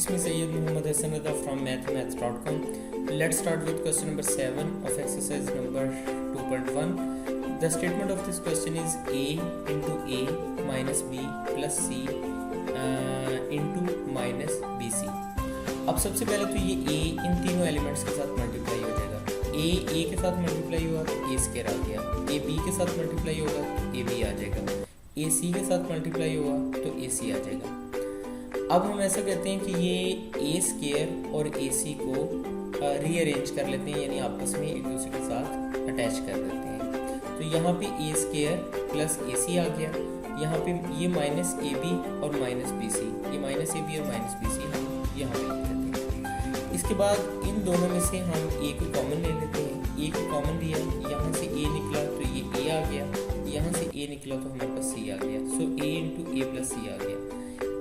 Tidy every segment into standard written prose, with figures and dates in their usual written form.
It's me Sayyid Muhammad Hassan Rida from mathemaths.com. Let's start with question number 7 of exercise number 2.1. The statement of this question is a into a minus b plus c into minus bc. अब सबसे पहले तो ये a इन तीनों elements के साथ multiply हो जाएगा. a के साथ मल्टीप्लाई हुआ तो a स्क्वायर आ गया. a b के साथ मल्टीप्लाई होगा तो a b आ जाएगा. a c के साथ मल्टीप्लाई हुआ तो a c आ जाएगा. अब हम ऐसा कहते हैं कि ये a स्क्वायर और a c को रीअरेंज कर लेते हैं, यानी आपस में एक दूसरे के साथ अटैच कर देते हैं. तो यहाँ पे a स्क्वायर प्लस ए सी आ गया. यहाँ पे ये माइनस ए बी और माइनस बी सी, ये माइनस ए बी और माइनस बी सी हम यहाँ पे लिख देते हैं. इसके बाद इन दोनों में से हम a को कॉमन ले लेते हैं. a को कॉमन लिया, यहाँ से a निकला तो ये a आ गया, यहाँ से a निकला तो हमारे पास c आ गया. सो a इंटू ए प्लस सी आ गया.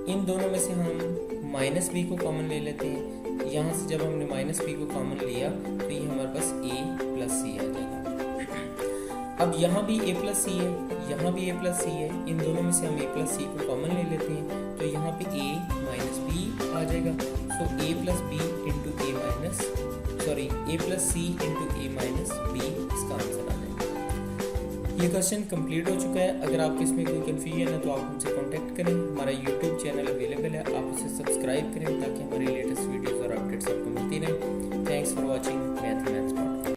इन दोनों में से हम माइनस बी को कॉमन ले लेते हैं. यहाँ से जब हमने माइनस बी को कॉमन लिया तो ये हमारे पास a प्लस सी आ जाएगा. अब यहाँ भी a प्लस सी है, यहाँ भी a प्लस सी है. इन दोनों में से हम a प्लस सी को कॉमन ले लेते हैं तो यहाँ पे a माइनस बी आ जाएगा. So a plus B into A minus a plus C into A minus B इसका आंसर आ जाएगा. ये क्वेश्चन कंप्लीट हो चुका है. अगर आपको इसमें कोई कन्फ्यूजन है तो आप हमसे कांटेक्ट करें. हमारा यूट्यूब चैनल अवेलेबल है, आप उसे सब्सक्राइब करें ताकि हमारी लेटेस्ट वीडियोस और अपडेट्स आपको मिलती रहें. Thanks for watching मैथमेथ्स.